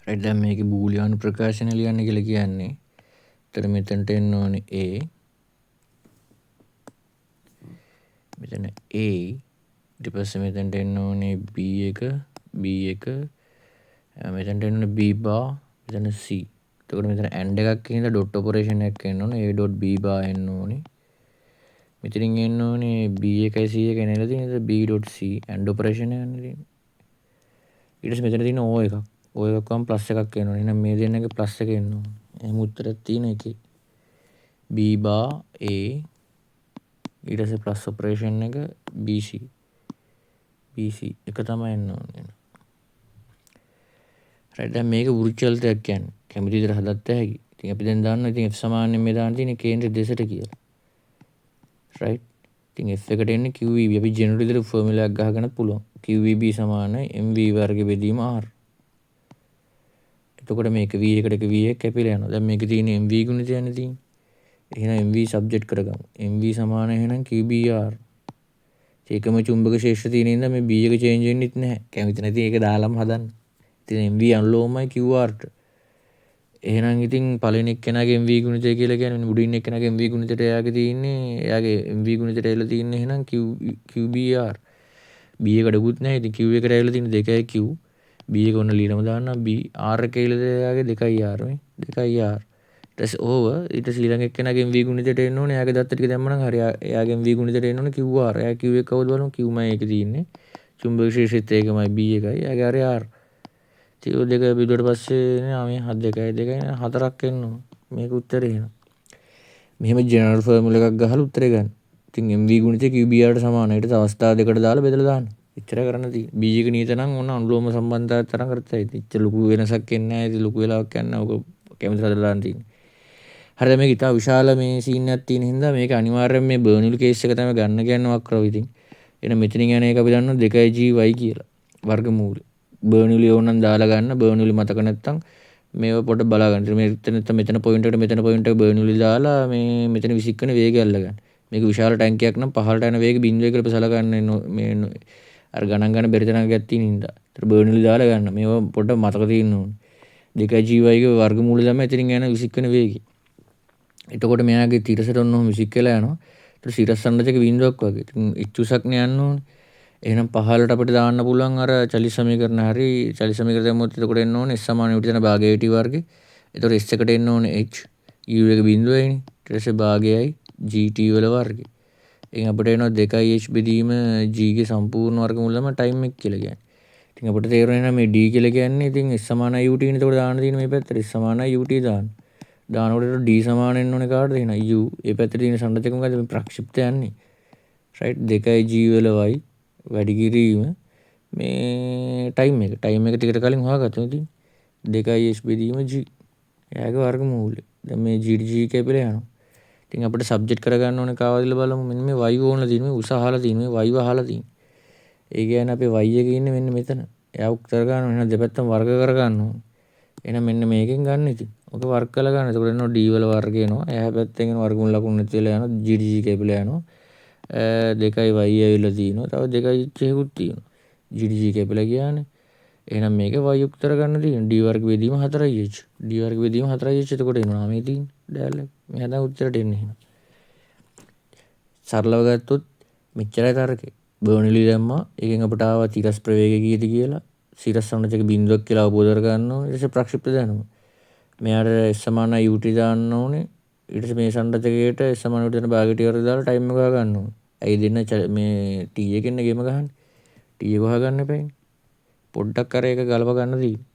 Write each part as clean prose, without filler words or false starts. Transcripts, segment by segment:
Right. දැන් මේකේ බූලියානු ප්‍රකාශන ලියන්න කියලා කියන්නේ. එතන මෙතනට එන්න ඕනේ A. මෙතන A. ඊට පස්සේ මෙතනට එන්න ඕනේ B එක. මෙතනට එන්න ඕනේ B bar. මෙතන C. එතකොට මෙතන AND එකක් හින්දා ඩොට් ඔපරේෂන් එකක් එන්න ඕනේ. A dot B bar එන්න ඕනේ. මෙතනින් එන්න ඕනේ B එකයි C එකයි නෙලා තියෙන්නේ. B dot C AND operation එකක් නෙලා තියෙන්නේ. ඊට පස්සේ මෙතන තියෙන O එකක්. O එකක් වම් ප්ලස් එකක් එන්න ඕනේ. එහෙනම් මේ දෙන්නගේ ප්ලස් එක එන්න ඕනේ. එහෙනම් උත්තරයක් තියෙන එකේ B bar A ඊට පස්සේ ප්ලස් ඔපරේෂන් එක BC එක තමයි එන්න ඕනේ. රයිට්. දැන් මේක වෘත්තචලිතයක් කියන්නේ. කැමති විදිහට හදත්ත හැකි. ඉතින් අපි දැන් දන්නවා ඉතින් F සමානයෙන් මේ දාන්න තියෙන්නේ කේන්ද්‍ර දෙසට කියලා. රයිට්. ඉතින් F එකට එන්නේ QEB. අපි ජෙනරල් විදිහට ෆෝමියුලා එකක් ගහගන්නත් පුළුවන්. QEB සමාන MV වර්ග බෙදීම R. එතකොට මේක V එකට එක V එක කැපිලා යනවා. දැන් මේකේ තියෙන MV ගුණිතයනේ තියෙන්නේ. එහෙනම් MV සබ්ජෙක්ට් කරගමු. MV සමාන එහෙනම් QBR. ඒකම චුම්බක ශේෂ්ත්‍රය තියෙන ඉඳන් මේ B එක චේන්ජ් වෙන්නෙත් නැහැ. කැමති නැති ඒක දාලාම හදන්න. ඉතින් MV අනුලෝමයි QRට. එහෙනම් ඉතින් පළවෙනි එක්කෙනාගේ MV ගුණිතය කියලා කියන්නේ මුඩින් එක්කෙනාගේ MV ගුණිතයට එයාගේ තියෙන්නේ එයාගේ MV ගුණිතයට ඇවිල්ලා තියෙන්නේ එහෙනම් QBR. B එකටකුත් නැහැ. ඉතින් Q එකට ඇවිල්ලා තියෙන්නේ 2යි Q. B එක ඔන්න ලියලම දාන්නම් B. R එක ඇවිල්ලා එයාගේ 2යි R මේ 2යි R. ඊට ඊළඟ එක්කෙනාගේ MV ගුණිතයට එන්න ඕනේ. එයාගේ දත්ත ටික දැම්මනම් හරි. එයාගේ MV ගුණිතයට එන්න ඕනේ QR. එයා Q එක කවුද බලමු. Qමයි එකේ තියෙන්නේ. චුම්බක ශේෂ්ත්‍රයත් ඒකමයි B එකයි. එයාගේ හරි R. ඉතින් දෙක බෙදුවට පස්සේ මේ 2යි 4ක් එන්න ඕනේ. මේක උත්තරේ එනවා. මෙහෙම ජෙනරල් ෆෝමියුලා එකක් ගහලා උත්තරේ ගන්න. ඉතින් MV ගුණිතය QBR ට සමානයි. ඊට අවස්ථා දෙකට දාලා බෙදලා දාන්න. එච්චර කරන්න තියෙන්නේ. B එක නියත නම් ඕන අනුලෝම සම්බන්ධතාවයක් තරම් කරතයි. ඉතින් ලොකු වෙනසක් එන්නේ නැහැ. ඉතින් ලොකු වෙලාවක් යන්නේ නැහැ. ඔක කැමති හදලා දාන්න තියෙන්නේ. හරිද? මේක ඉතාල විශාල මේ සීන් එකක් තියෙන හින්දා මේක අනිවාර්යයෙන් මේ බර්නිල් කේස් එක තමයි ගන්න කියන්නේ වක්‍රව ඉතින්. එහෙනම් මෙතනින් යන එක අපි දන්නවා 2GY කියලා. වර්ගමූලය. බර්නිල් ඕනනම් දාලා ගන්න. බර්නිල් මතක නැත්තම් මේව පොඩ්ඩක් බලා ගන්න. මෙතන පොයින්ට් එකට මෙතන පොයින්ට් එක බර්නිල් දාලා මේ මෙතන විසික් කරන වේගය අල්ලගන්න. මේක විශාල ටැංකියක් නම් පහළට යන වේගය 0 කියලා සලකන්නේ මේ අර ගණන් ගන්න බැරි තරම් ගැත් තියෙන හින්දා. ඒතර බර්නිල් දාලා ගන්න. මේව පොඩ්ඩක් මතක තියෙන්න ඕනේ. 2GY ගේ වර්ගමූලය තමයි එතනින් යන විසික් කරන වේගය. එතකොට මෙයාගේ තිරසට ඔන්න ඔහොම විසික් වෙලා යනවා. ඒතර සිරස් සංරචක බිඳුවක් වගේ. ඉතින් ඉච්ඡුසක්නේ යන්න ඕනේ. එහෙනම් පහළට අපිට දාන්න පුළුවන් අර චලි සමීකරණ හරි චලි සමීකරණ දැම්මොත් එතකොට එන්න ඕනේ S සමාන විපරිතන භාගය T වර්ගේ. එතකොට S එකට එන්න ඕනේ H U එක බිඳුවයිනේ. ඊට පස්සේ භාගයයි GT වල වර්ගය. එහෙනම් අපිට එනවා 2H බෙදීම G ගේ සම්පූර්ණ වර්ගමූල තමයි ටයිම් එක කියලා කියන්නේ. ඉතින් අපිට තේරෙනවා මේ D කියලා කියන්නේ ඉතින් S සමානයි UT නේ. එතකොට දාන්න තියෙන මේ පැත්තට S සමානයි UT දාන්න. දානකොට D සමාන වෙන්න ඕනේ කාටද එහෙනම් U. ඒ පැත්තේ තියෙන සංරචක මොකද්ද මේ ප්‍රක්ෂිප්ත යන්නේ. රයිට් 2G වල y වැඩි කිරීම මේ ටයිම් එක ටිකට කලින් හොයාගත්තා ඉතින් 2H බෙදීම G. එයාගේ වර්ගමූලය. දැන් මේ G කැපිලා යනවා. ඉතින් අපිට සබ්ජෙක්ට් කරගන්න ඕනේ කාවදල බලමු. මෙන්න මේ y ඕනලා තියෙන මේ උස අහලා තියෙන මේ y වහලා තියෙන. ඒ කියන්නේ අපේ y එකේ ඉන්නේ මෙන්න මෙතන. එයා උත්තර ගන්න ඕනේ. එහෙනම් දෙපැත්තම වර්ග කරගන්න ඕනේ. එහෙනම් මෙන්න මේකෙන් ගන්න ඉතින්. ඔක වර්ග කරලා ගන්න. එතකොට එනවා d වල වර්ගය එනවා. එහා පැත්තෙන් එන වර්ගමූල ලකුණු නැති වෙලා යනවා. G කැපිලා යනවා. 2y ඇවිල්ලා තියෙනවා. තව 2h එකකුත් තියෙනවා. G කැපිලා ගියානේ. එහෙනම් මේක y උත්තර ගන්න තියෙනවා. d වර්ග බෙදීම 4h. d වර්ග බෙදීම 4h එතකොට එනවා මේ තියෙන ඩෑල් එක. මේ හදා උත්තරට එන්නේ එහෙනම්. සරලව ගත්තොත් මෙච්චරයි තරකේ. බර්නිලි දැම්මා. ඒකෙන් අපට ආවා තිරස් ප්‍රවේගය කීයද කියලා. සිරස් සංරචක බිඳුවක් කියලා අවබෝධ කරගන්න ඕනේ. ඊට පස්සේ ප්‍රක්ෂිප්ත දැනුම. මෙයාට S සමානයි UT දාන්න ඕනේ. ඊට පස්සේ මේ සංරචකයට S සමාන UT දෙන භාගයට ඉවර දාලා ටයිම් එක හොයාගන්න ඕනේ. ඇයි දෙන්න මේ T එකෙන් ගේම ගහන්නේ. T එක හොයාගන්න එපායිනේ. පොඩ්ඩක් අර ඒක ගලප ගන්න තියෙන්නේ.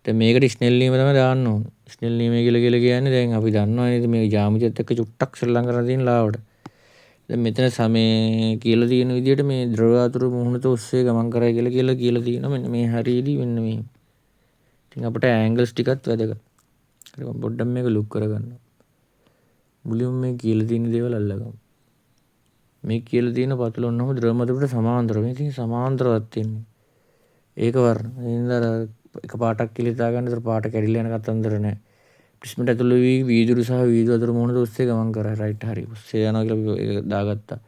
දැන් මේකට ස්නෙල් නියම තමයි දාන්න ඕනේ. ස්නෙල් නියමය කියලා කියන්නේ දැන් අපි දන්නවා නේද මේ ජ්‍යාමිතියත් එක්ක චුට්ටක් ශ්‍රී ලංකාවට තියෙන ලාවට. දැන් මෙතන සමේ කියලා තියෙන විදිහට මේ ද්‍රව අතුරු මුහුණත ඔස්සේ ගමන් කරයි කියලා තියෙනවා. මෙන්න මේ හරියදී මෙන්න මේ. ඉතින් අපිට ඇන්ගල්ස් ටිකත් වැදගත්. හරි මම පොඩ්ඩක් මේක ලුක් කරගන්නවා. මුලින්ම මේ කියලා තියෙන දේවල් අල්ලගමු. මේ කියලා තියෙන පතුල ඔන්නම ද්‍රව මතකට සමාන්තරව. මේ තියෙන සමාන්තරවත් තියෙන්නේ. ඒක වර්ණ. එහෙනම් අර එක පාටක් කියලා හිතා ගන්න. ඒතර පාට කැඩිලා යන කතන්දර නැහැ. ප්‍රිස්මට ඇතුළේ වීදුරු සහ වීදුරු අතර මුහුණත ඔස්සේ ගමන් කරා. රයිට් හරි. ඔස්සේ යනවා කියලා ඒක දාගත්තා.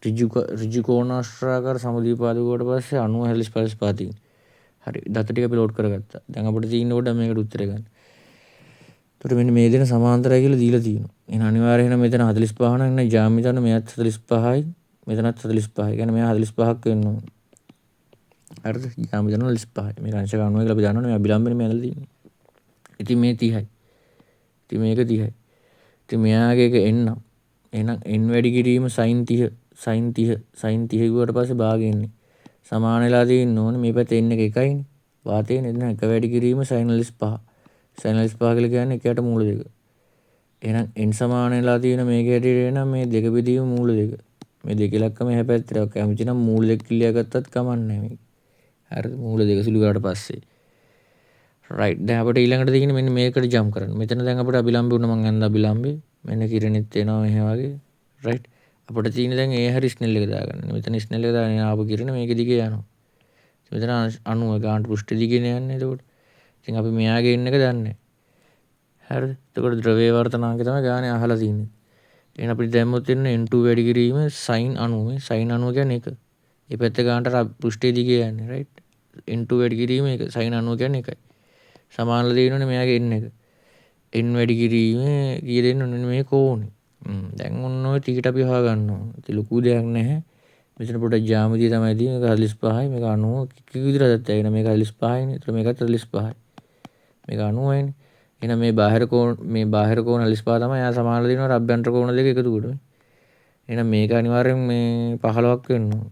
ඍජු කෝණාශ්‍රාකාර සමද්විපාදකයට පස්සේ 90 40 55 තියෙන. හරි දත ටික අපි ලෝඩ් කරගත්තා. දැන් අපිට තියෙන්නේ පොඩ්ඩක් මේකට උත්තරේ ගන්න. එතකොට මෙන්න මේ දෙන සමාන්තරයි කියලා දීලා තියෙනවා. එහෙනම් අනිවාර්යයෙන් මෙතන 45 නම් නේ ජ්‍යාමිති අනුව මෙයත් 45යි මෙතනත් 45යි. කියන්නේ මෙයා 45ක් වෙන්න ඕනේ. හරිද? ජ්‍යාමිති අනුව 45යි. මේක අංශක 90 කියලා අපි දන්නවනේ. මේ අභිලම්බනේ මේ ඇඳලා තියෙන්නේ. ඉතින් මේ 30යි. ඉතින් මේක 30යි. ඉතින් මෙයාගේ එක එන්න. එහෙනම් n වැඩි කිරීම sin 30 sin 30 sin 30 ගිහුවට පස්සේ භාගෙ එන්නේ. සමාන වෙලා තියෙන්න ඕනේ. මේ පැත්තේ n එක එකයිනේ. වාතයේ නේද? එක වැඩි කිරීම sin 45. sin 45 කියලා කියන්නේ එකයට මූල දෙක. එහෙනම් n සමාන වෙලා තියෙන මේක හැටියට එනම් මේ දෙක බෙදීම මූල දෙක. මේ දෙක ඉලක්කම එහා පැත්තට කැමති නම් මූල දෙක කිලියා ගත්තත් කමක් නැහැ මේක. හරිද? මූල දෙක සුළු කරාට පස්සේ. රයිට්. දැන් අපිට ඊළඟට තියෙන්නේ මෙන්න මේකට ජම්ප් කරන්න. මෙතන දැන් අපිට අභිලම්බේ උන මං අන්ද අභිලම්බේ. මෙන්න කිරණෙත් එනවා මෙහෙ වගේ. රයිට්. අපිට තියෙන්නේ දැන් ඒ හරි ස්නෙල් එක දාගන්න. මෙතන ස්නෙල් එක දාගෙන ආපු කිරණ මේක දිගේ යනවා. මෙතන 90 ගානට පෘෂ්ඨ දිගේනේ යන්නේ එතකොට. ඉතින් අපි මෙයාගේ ඉන්න එක දන්නේ. හරිද? එතකොට ද්‍රව්‍ය වර්තනාංකය තමයි ගානේ අහලා තියෙන්නේ. එහෙනම් අපිට දැම්මොත් එන්න n2 වැඩි කිරීම sin 90. sin 90 කියන්නේ 1. මේ පැත්ත ගානට පෘෂ්ඨයේ දිගේ යන්නේ. රයිට්. n2 වැඩි කිරීම 1. sin 90 කියන්නේ 1යි. සමානලා දෙන්නෝනේ මෙයාගේ n එක. n වැඩි කිරීම කීය දෙන්න ඕනේ මේ කෝණේ. දැන් ඔන්න ඔය ටිකට අපි හොයා ගන්න ඕනේ. ඉතින් ලොකු දෙයක් නැහැ. මෙතන පොඩ්ඩක් ජ්‍යාමිතිය තමයි තියෙන්නේ. මේක 45යි මේක 90. කී විදිහටද ඇත්තේ? මේක 45යිනේ. ඒතර මේකත් 45යි. මේක 90යිනේ. එහෙනම් මේ බාහිර කෝණ 45 තමයි. එයා සමානලා දෙනවා අභ්‍යන්තර කෝණ දෙක එකතු කොට. එහෙනම් මේක අනිවාර්යෙන් මේ 15ක් වෙන්න ඕනේ.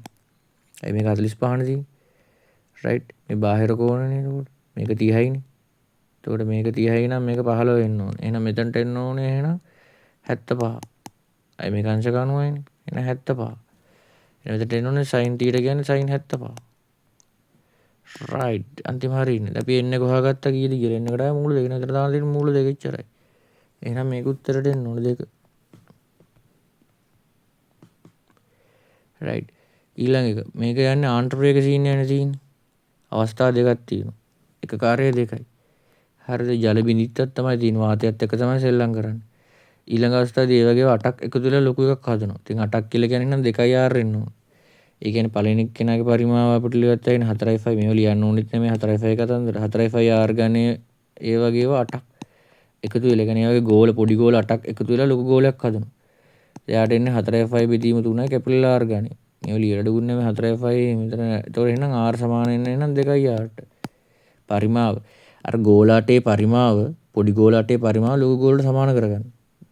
ඇයි මේක 45නේ තියෙන්නේ? රයිට්. මේ බාහිර කෝණනේ එතකොට. මේක 30යිනේ. එතකොට මේක 30යි නම් මේක 15 වෙන්න ඕනේ. එහෙනම් මෙතනට එන්න ඕනේ එහෙනම් 75. අයි මේක අංශක 90යිනේ. එහෙනම් 75. එහෙනම් මෙතනට එන්න ඕනේ sin θ කියන්නේ sin 75. රයිට්. අන්තිම හරියනේ. අපි n එක හොයාගත්තා කීයද කියලා. n එකට ආය මූල දෙක. නේද දාලා තියෙන මූල දෙක එච්චරයි. එහෙනම් මේක උත්තරට එන්න ඕනේ දෙක. රයිට්. ඊළඟ එක. මේක යන්නේ ආන්ට්‍රෝයක සීන් යන්නේ තියෙන්නේ. අවස්ථා දෙකක් තියෙනවා. එක කාර්යය දෙකයි. හරිද? ජල බිඳිත්තක් තමයි තියෙන්නේ. වාතයත් එක්ක තමයි සෙල්ලම් කරන්නේ. ඊළඟ අවස්ථාවේදී ඒ වගේ 8ක් එකතු වෙලා ලොකු එකක් හදනවා. ඉතින් 8ක් කියලා කියන්නේ නම් 2යි r එන්න ඕනේ. ඒ කියන්නේ පළවෙනි කෙනාගේ පරිමාව අපිට ලියවත් වෙන 4.5 මේව ලියන්න ඕනෙත් නෙමෙයි 4.5 කතන්දර 4.5 r ගණයේ ඒ වගේව 8ක් එකතු වෙලා කියන්නේ ඒ වගේ ගෝල පොඩි ගෝල 8ක් එකතු වෙලා ලොකු ගෝලයක් හදනවා. එයාට එන්නේ 4.5 බෙදීම 3යි කැපිටල් r ගණය. මේව ලියලා දුන්නේ නැහැ 4.5 මෙතන. ඒතකොට එහෙනම් r සමාන වෙන්නේ නම් 2යි rට. පරිමාව අර ගෝලාටේ පරිමාව පොඩි ගෝලාටේ පරිමාව ලොකු ගෝලට සමාන කරගන්න.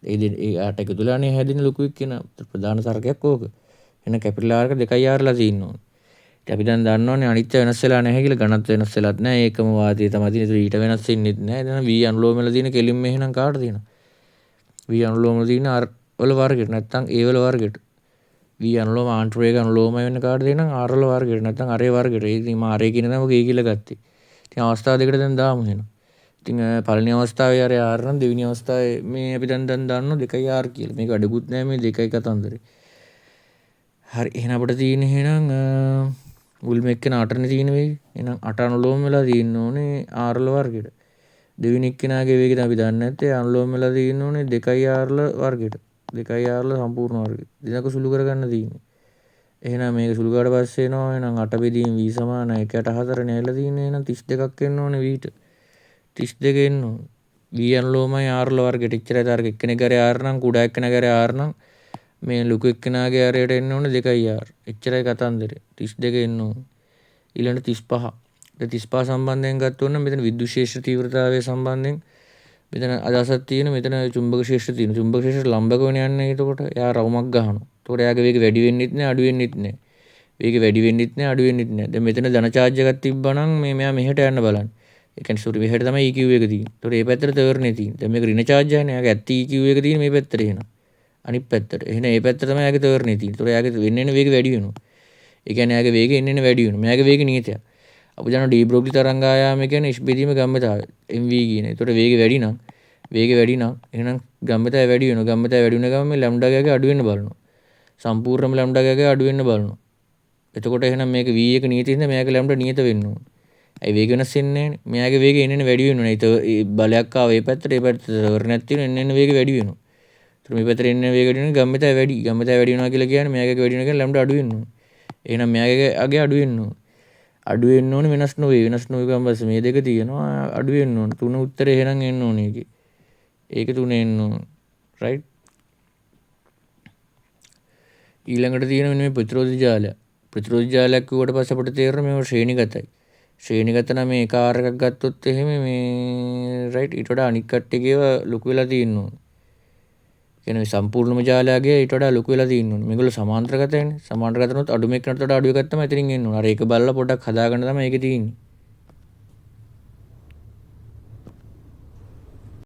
ඒ ආට එකතු වෙලානේ හැදෙන ලොකු එක් කියන ප්‍රධාන සරකයක් ඕක. එහෙනම් කැපිටල් r එක 2යි r ලා තියෙන්න ඕනේ. ඉතින් අපි දැන් දන්නවනේ අනිත්‍ය වෙනස් වෙලා නැහැ කියලා ඝනත්ව වෙනස් වෙලත් නැහැ. ඒකම වාතය තමයි තියෙන්නේ. ඊට වෙනස් වෙන්නෙත් නැහැ. දැන් v අනුලෝම වල තියෙන කෙලින්ම එහෙනම් කාට තියෙනවා? v අනුලෝම වල තියෙන r වල වර්ගයට නැත්නම් a වල වර්ගයට. v අනුලෝම ආන්ට්‍රෝයක අනුලෝමයි වෙන කාට දෙනනම් r වල වර්ගයට නැත්නම් r වර්ගයට. ඒ ඉතින් මම r කියන දම k කියලා ගත්තේ. ඉතින් අවස්ථාව දෙකට දැන් දාමු එහෙනම්. ඉතින් පළවෙනි අවස්ථාවේ r නම් දෙවෙනි අවස්ථාවේ මේ අපි දැන් දන්නවා 2යි r කියලා. මේක අඩකුත් නැහැ මේ 2යි කතන්දරේ. හරි එහෙනම් අපිට තියෙන්නේ එහෙනම් මුල්ම එක්කෙන 8නේ තියෙන වේගය. එහෙනම් 8 අනුලෝම වෙලා තියෙන්න ඕනේ r වල වර්ගයට. දෙවෙනි එක්කෙනාගේ වේගය අපි දන්නේ නැත්තේ අනුලෝම වෙලා තියෙන්න ඕනේ 2යි r වල වර්ගයට. 2යි r වල සම්පූර්ණ වර්ගය. දෙනක සුළු කරගන්න තියෙන්නේ. එහෙනම් මේක සුළු කරලා පස්සේ එනවා එහෙනම් 8 බෙදීම v සමාන 1/4 නේ ඇවිල්ලා තියෙන්නේ. එහෙනම් 32ක් එන්න ඕනේ v ට. 32 එන්න ඕනේ. v අනුලෝමයි r වල වර්ගයට. ඉච්චරයි තරක එක්කෙනෙක් ගාරේ r නම් කුඩා එක්කෙනාගේ r නම් මේ ලොකු එක්කෙනාගේ ආරයට එන්න ඕනේ 2යි r. එච්චරයි කතන්දරේ. 32 එන්න ඕනේ. ඊළඟ 35. දැන් 35 සම්බන්ධයෙන් ගත්තොත් නම් මෙතන විද්‍යුත් ශේෂ්ත්‍ර තීව්‍රතාවය සම්බන්ධයෙන් මෙතන අදහසක් තියෙන මෙතන චුම්බක ශේෂ්ත්‍ර තියෙන. චුම්බක ශේෂ්ත්‍ර ලම්බක වෙන යන්නේ. එතකොට එයා රවුමක් ගහනවා. එතකොට එයාගේ වේගය වැඩි වෙන්නෙත් නෑ අඩු වෙන්නෙත් නෑ. වේගය වැඩි වෙන්නෙත් නෑ අඩු වෙන්නෙත් නෑ. දැන් මෙතන ධන චාර්ජ් එකක් තිබ්බනම් මෙයා මෙහෙට යන්න බලන්න. ඒ කියන්නේ සෝරි මෙහෙට තමයි EQ එක තියෙන්නේ. එතකොට මේ පැත්තට තර්නේ තියෙන්නේ. දැන් මේක ඍණ චාර්ජ් එකනේ. එයාගේ ඇත්ත EQ එක තියෙන්නේ මේ පැත්තට එහෙනම්. අනිත් පැත්තට. එහෙනම් මේ පැත්ත තමයි යාගේ තර්නේ තියෙන්නේ. ඒතකොට යාගේ වෙන්න එන වේගය වැඩි වෙනවා. ඒ කියන්නේ යාගේ වේගය එන්න වැඩි වෙනවා. මෙයාගේ වේගය නියතයක්. අපි දන්නවා ඩී බ්‍රොග්ලි තරංග ආයාම කියන්නේ ඉස්බෙදීම ගම්මතාවය. mv කියන්නේ. ඒතකොට වේගය වැඩි නම් එහෙනම් ගම්මතාවය වැඩි වෙනවා. ගම්මතාවය වැඩි වෙන ගමන් මේ ලැම්ඩා ගාගේ අඩු වෙන්න බලනවා. සම්පූර්ණම ලැම්ඩා ගාගේ අඩු වෙන්න බලනවා. එතකොට එහෙනම් මේක v එක නියත ඉඳලා මෙයාගේ ලැම්ඩා නියත වෙන්න ඕනේ. ඇයි වේග වෙනස් වෙන්නේ නැහැ. මෙයාගේ වේගය එන්න වැඩි වෙනවා. ඒ බලයක් ආව ඒ පැත්තට තර්නයක් තියෙනවා එන්න වේගය වැඩි වෙනවා. මේ පැත්තට එන්න වේගය වැඩි වෙනවා ගම්මතාවය වැඩි. ගම්මතාවය වැඩි වෙනවා කියලා කියන්නේ මෙයාගේ වැඩි වෙනවා කියන්නේ ලැම්ඩා අඩු වෙනවා. එහෙනම් මෙයාගේ අගේ අඩු වෙනවා. අඩු වෙන්න ඕනේ වෙනස් නොවේ. වෙනස් නොවේ ගමන් පස්සේ මේ දෙක තියෙනවා අඩු වෙන්න ඕනේ. 3 උත්තරේ එහෙනම් එන්න ඕනේ ඒකේ. ඒක 3 එන්න ඕනේ. රයිට්. ඊළඟට තියෙන මෙන්න මේ ප්‍රතිරෝධ ජාලය. ප්‍රතිරෝධ ජාලයක් කිව්වට පස්සේ අපිට තේරෙනවා මේව ශ්‍රේණිගතයි. ශ්‍රේණිගත නම් මේ කාර් එකක් ගත්තොත් එහෙම මේ රයිට් ඊට වඩා අනික් කට්ටියගේව ලොකු වෙලා තියෙන්න ඕනේ. කියන්නේ සම්පූර්ණම ජාලයගේ ඊට වඩා ලොකු වෙලා තියෙන්න ඕනේ. මේගොල්ලෝ සමාන්තරගතයිනේ. සමාන්තරගත වුණොත් අඩු මේකකට වඩා අඩු එකක් තමයි එතනින් එන්න ඕනේ. අර ඒක බලලා පොඩ්ඩක් හදාගන්න තමයි ඒකේ තියෙන්නේ.